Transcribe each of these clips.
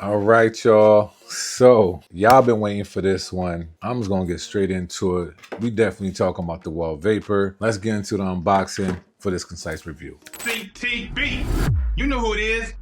All right, y'all. So y'all been waiting for this one. I'm just gonna get straight into it. We definitely talking about the Wahl Vapor. Let's get into the unboxing for this concise review. CTB, you know who it is.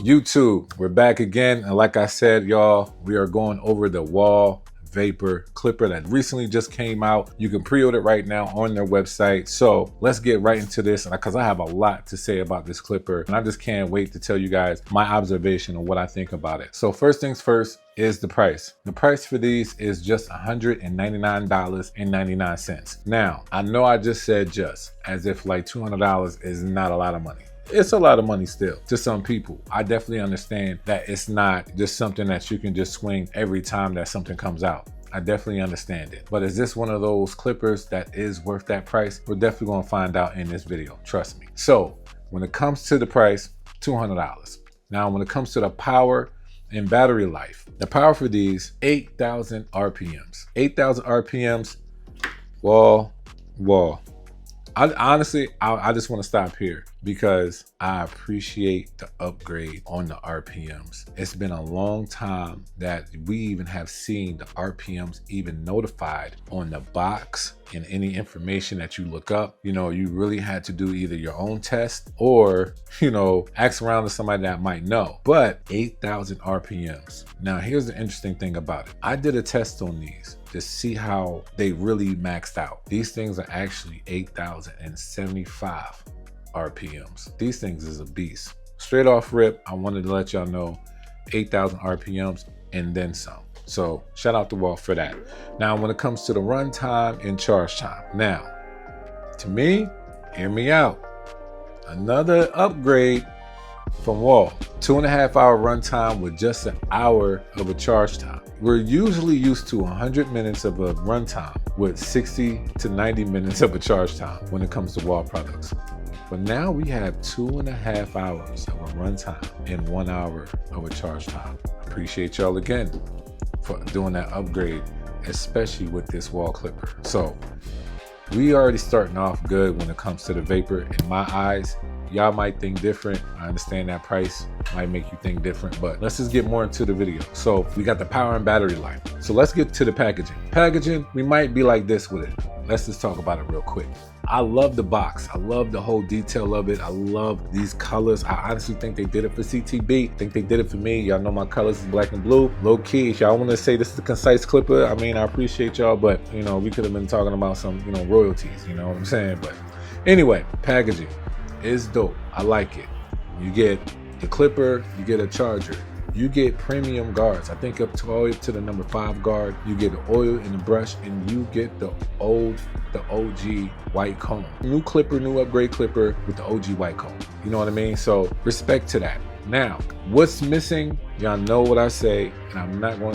YouTube, we're back again. And like I said, y'all, we are going over the Wahl Vapor Clipper that recently just came out. You can pre-order it right now on their website. So let's get right into this because I have a lot to say about this clipper and I just can't wait to tell you guys my observation and what I think about it. So first things first is the price. The price for these is just $199.99. Now, I know I just said just as if like $200 is not a lot of money. It's a lot of money still to some people. I definitely understand that it's not just something that you can just swing every time that something comes out. I definitely understand it. But is this one of those clippers that is worth that price? We're definitely gonna find out in this video, trust me. So when it comes to the price, $200. Now when it comes to the power and battery life, the power for these, 8,000 RPMs. 8,000 RPMs, Wahl. Honestly, I just want to stop here because I appreciate the upgrade on the RPMs. It's been a long time that we even have seen the RPMs even notified on the box and any information that you look up. You know, you really had to do either your own test or, you know, ask around to somebody that might know. But 8,000 RPMs. Now, here's the interesting thing about it. I did a test on these to see how they really maxed out. These things are actually 8,075 RPMs. These things is a beast. Straight off rip, I wanted to let y'all know 8,000 RPMs and then some. So shout out to Wahl for that. Now, when it comes to the run time and charge time, now, to me, hear me out. Another upgrade from Wahl. 2.5 hour runtime with just an hour of a charge time. We're usually used to 100 minutes of a runtime with 60 to 90 minutes of a charge time when it comes to Wahl products. But now we have 2.5 hours of a runtime and 1 hour of a charge time. Appreciate y'all again for doing that upgrade, especially with this Wahl clipper. So we already starting off good when it comes to the Vapor in my eyes. Y'all might think different. I understand that price might make you think different, but let's just get more into the video. So we got the power and battery life. So let's get to the packaging. Packaging, we might be like this with it. Let's just talk about it real quick. I love the box. I love the whole detail of it. I love these colors. I honestly think they did it for CTB. I think they did it for me. Y'all know my colors is black and blue. Low key, if y'all want to say this is a concise clipper, I mean, I appreciate y'all, but you know, we could have been talking about some, you know, royalties, you know what I'm saying? But anyway, packaging is dope. I like it. You get the clipper, you get a charger. You get premium guards. I think up to all the way to the number 5 guard. You get the oil and the brush, and you get the OG white comb. New clipper, new upgrade clipper with the OG white comb. You know what I mean? So respect to that. Now, what's missing? Y'all know what I say, and I'm not gonna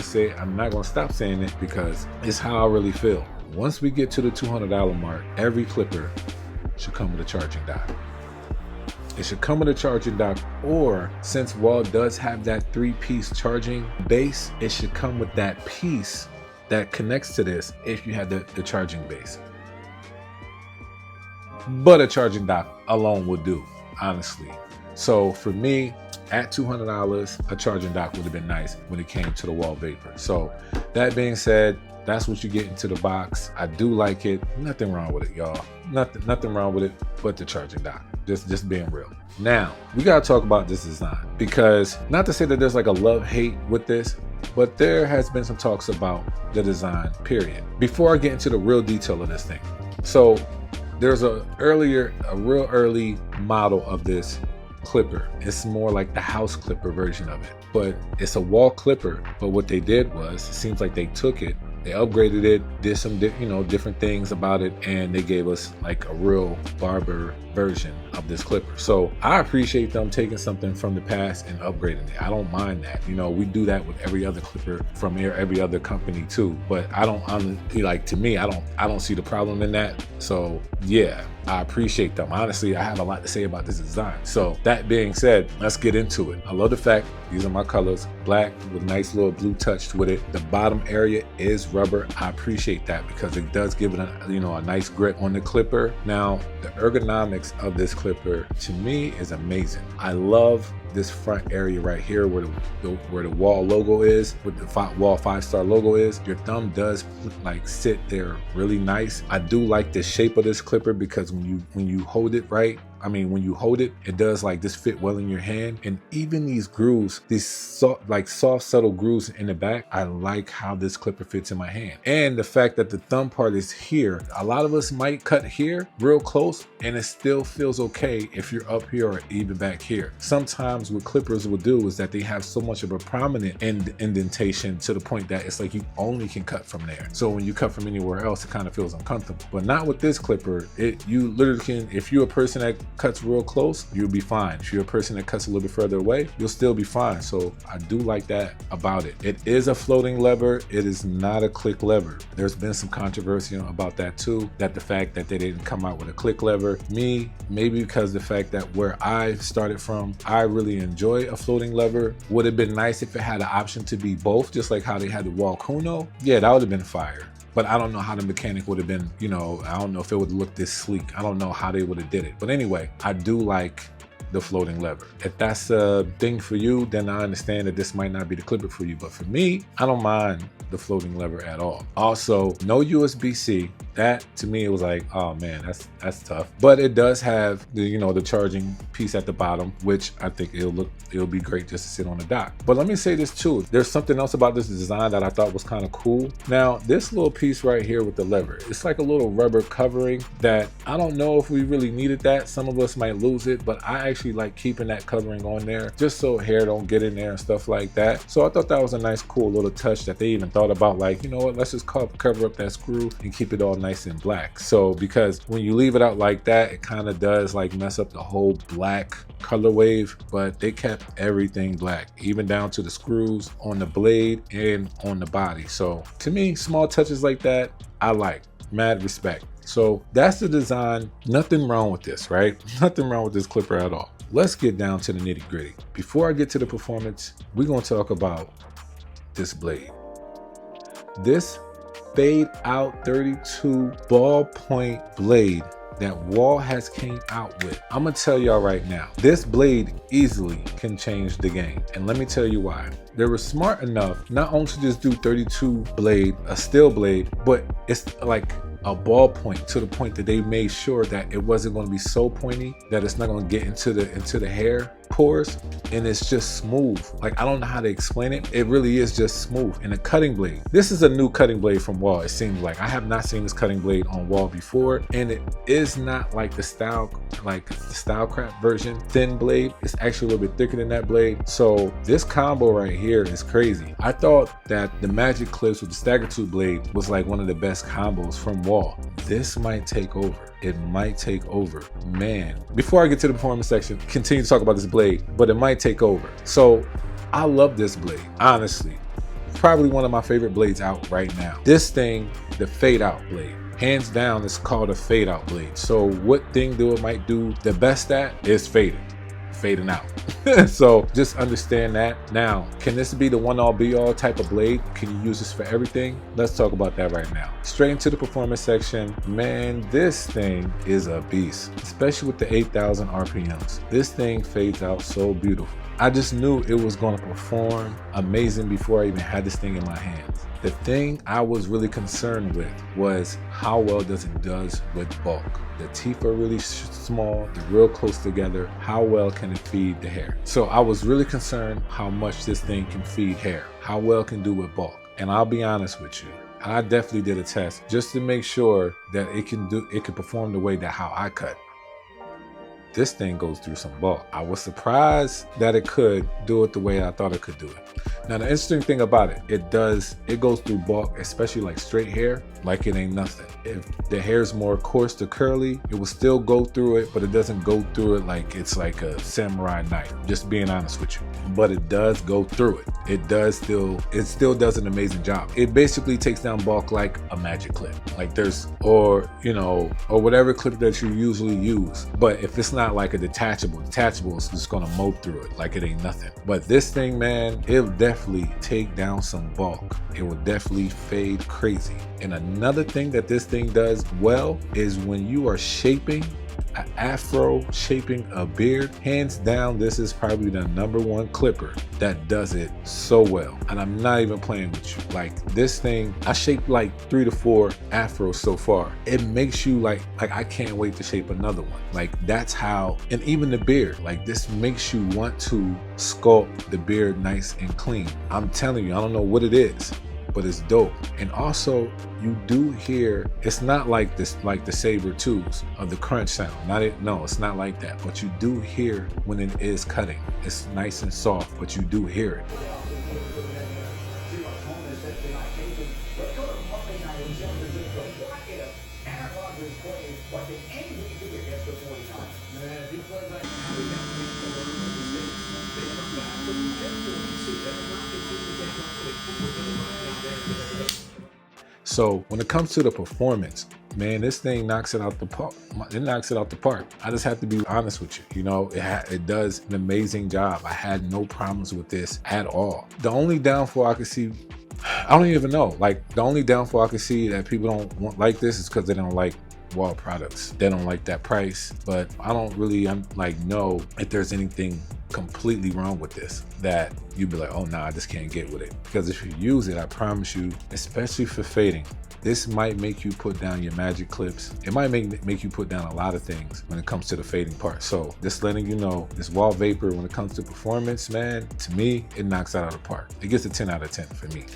stop saying it because it's how I really feel. Once we get to the $200 mark, every clipper should come with a charging dock. It should come with a charging dock, or since Wahl does have that 3-piece charging base, it should come with that piece that connects to this if you have the charging base. But a charging dock alone would do, honestly. So for me, at $200, a charging dock would have been nice when it came to the Wahl Vapor. So that being said, that's what you get into the box. I do like it. Nothing wrong with it, y'all. Nothing wrong with it but the charging dock. Just being real. Now, we gotta talk about this design because not to say that there's like a love-hate with this, but there has been some talks about the design, period. Before I get into the real detail of this thing. So there's a real early model of this clipper. It's more like the house clipper version of it, but it's a Wahl clipper. But what they did was, it seems like they took it They upgraded it, did some different things about it, and they gave us like a real Barber version of this clipper. So I appreciate them taking something from the past and upgrading it. I don't mind that. We do that with every other clipper from every other company too. But I don't to me, I don't see the problem in that. So yeah, I appreciate them. Honestly, I have a lot to say about this design. So that being said, let's get into it. I love the fact these are my colors, black with nice little blue touch with it. The bottom area is rubber. I appreciate that because it does give it a nice grip on the clipper. Now, the ergonomics of this clipper to me is amazing. I love this front area right here where the Wahl logo is, with the Wahl 5-star logo is. Your thumb does like sit there really nice. I do like the shape of this clipper because when you hold it right, when you hold it, it does like this fit well in your hand. And even these grooves, these soft, subtle grooves in the back, I like how this clipper fits in my hand. And the fact that the thumb part is here, a lot of us might cut here real close and it still feels okay if you're up here or even back here. Sometimes what clippers will do is that they have so much of a prominent indentation to the point that it's like you only can cut from there. So when you cut from anywhere else, it kind of feels uncomfortable. But not with this clipper. You literally can, if you're a person that cuts real close, you'll be fine. If you're a person that cuts a little bit further away, you'll still be fine. So I do like that about it. It is a floating lever. It is not a click lever. There's been some controversy about that too, that the fact that they didn't come out with a click lever. Me, maybe because the fact that where I started from, I really enjoy a floating lever. Would have been nice if it had an option to be both, just like how they had the Wahl Kuno. Yeah, that would have been fire. But I don't know how the mechanic would have been, I don't know if it would look this sleek. I don't know how they would have did it. But anyway, I do like the floating lever. If that's a thing for you, then I understand that this might not be the clipper for you. But for me, I don't mind the floating lever at all. Also, no USB-C. That to me, it was like, oh man, that's tough. But it does have the the charging piece at the bottom, which I think it'll be great just to sit on the dock. But let me say this too. There's something else about this design that I thought was kind of cool. Now, this little piece right here with the lever, it's like a little rubber covering that I don't know if we really needed that. Some of us might lose it, but I actually like keeping that covering on there just so hair don't get in there and stuff like that. So I thought that was a nice, cool little touch that they even thought about, like, you know what, let's just cover up that screw and keep it all nice and black. So because when you leave it out like that, it kind of does like mess up the whole black color wave, but they kept everything black, even down to the screws on the blade and on the body. So to me, small touches like that, I like. Mad respect. So that's the design. Nothing wrong with this, right? Nothing wrong with this clipper at all. Let's get down to the nitty gritty. Before I get to the performance, we're going to talk about this blade. This fade out 32 ballpoint blade that Wahl has came out with. I'm gonna tell y'all right now, this blade easily can change the game. And let me tell you why. They were smart enough not only to just do 32 blade, a steel blade, but it's like a ballpoint to the point that they made sure that it wasn't going to be so pointy that it's not going to get into the hair pores, and it's just smooth. Like, I don't know how to explain it. It really is just smooth. And a cutting blade, this is a new cutting blade from Wahl. It seems like I have not seen this cutting blade on Wahl before, and it is not like the Stylecraft version thin blade. It's actually a little bit thicker than that blade. So this combo right here is crazy. I thought that the Magic Clips with the Stagger Tooth blade was like one of the best combos from Wahl. This might take over. It might take over, man. Before I get to the performance section, continue to talk about this blade, but it might take over. So I love this blade, honestly. It's probably one of my favorite blades out right now. This thing, the fade out blade, hands down, it's called a fade out blade. So what thing it might do the best at is fading out. So just understand that. Now, can this be the one all be all type of blade? Can you use this for everything? Let's talk about that right now. Straight into the performance section. Man, this thing is a beast, especially with the 8,000 RPMs. This thing fades out so beautiful. I just knew it was going to perform amazing before I even had this thing in my hands. The thing I was really concerned with was how well does it does with bulk. The teeth are really small, they're real close together. How well can it feed the hair? So I was really concerned how much this thing can feed hair, how well it can do with bulk. And I'll be honest with you, I definitely did a test just to make sure that it can perform the way that how I cut. this thing goes through some bulk. I was surprised that it could do it the way I thought it could do it. Now, the interesting thing about it, it goes through bulk, especially like straight hair, like it ain't nothing. If the hair's more coarse to curly, it will still go through it, but it doesn't go through it like it's like a samurai knife, just being honest with you. But it does go through it. It still does an amazing job. It basically takes down bulk like a magic clip. Like or whatever clip that you usually use. But if it's not like a detachable is just gonna mow through it like it ain't nothing. But this thing, man, it'll definitely take down some bulk. It will definitely fade crazy. And another thing that this thing does well is when you are shaping an afro, shaping a beard, hands down, this is probably the #1 clipper that does it so well. And I'm not even playing with you. Like this thing, I shaped like 3 to 4 afros so far. It makes you like I can't wait to shape another one. Like that's how, and even the beard, like this makes you want to sculpt the beard nice and clean. I'm telling you, I don't know what it is, but it's dope. And also you do hear, it's not like this, like the saber tools of the crunch sound. No, it's not like that. But you do hear when it is cutting. It's nice and soft, but you do hear it. So when it comes to the performance, man, this thing knocks it out the park. It knocks it out the park. I just have to be honest with you. You know, it does an amazing job. I had no problems with this at all. The only downfall I could see, I don't even know. Like the only downfall I could see that people don't want like this is because they don't like Wahl products. They don't like that price. But I don't really know if there's anything completely wrong with this that you'd be like, oh nah, I just can't get with it. Because if you use it, I promise you, especially for fading, this might make you put down your magic clips. It might make you put down a lot of things when it comes to the fading part. So just letting you know, this Wahl Vapor, when it comes to performance, man, to me, it knocks it out of the park. It gets a 10 out of 10 for me,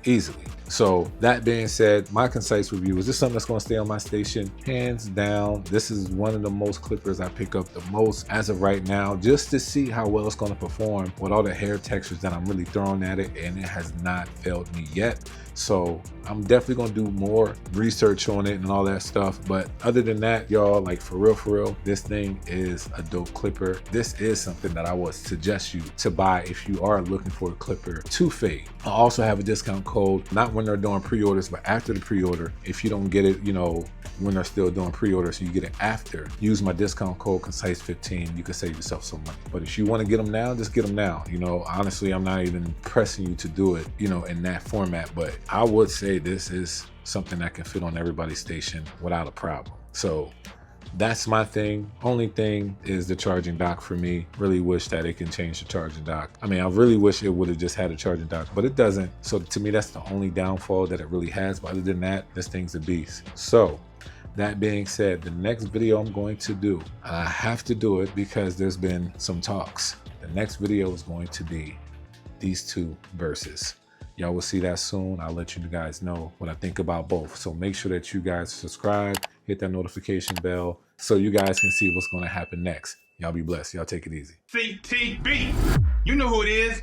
easily. So that being said, my concise review, is this something that's going to stay on my station? Hands down, this is one of the most clippers I pick up the most as of right now, just to see how well it's going to perform with all the hair textures that I'm really throwing at it, and it has not failed me yet. So I'm definitely going to do more research on it and all that stuff. But other than that, y'all, like for real, this thing is a dope clipper. This is something that I would suggest you to buy if you are looking for a clipper to fade. I also have a discount code, not when they're doing pre-orders, but after the pre-order. If you don't get it, you know, when they're still doing pre-order, so you get it after, use my discount code ConciseTheBarber. You can save yourself some money. But if you want to get them now, just get them now. You know, honestly, I'm not even pressing you to do it, you know, in that format. But I would say this is something that can fit on everybody's station without a problem. So that's my thing. Only thing is the charging dock for me. Really wish that it can change the charging dock. I mean, I really wish it would have just had a charging dock, but it doesn't. So to me, that's the only downfall that it really has. But other than that, this thing's a beast. So that being said, the next video I'm going to do, and I have to do it because there's been some talks. The next video is going to be these two verses. Y'all will see that soon. I'll let you guys know what I think about both. So make sure that you guys subscribe, hit that notification bell so you guys can see what's going to happen next. Y'all be blessed. Y'all take it easy. CTB. You know who it is.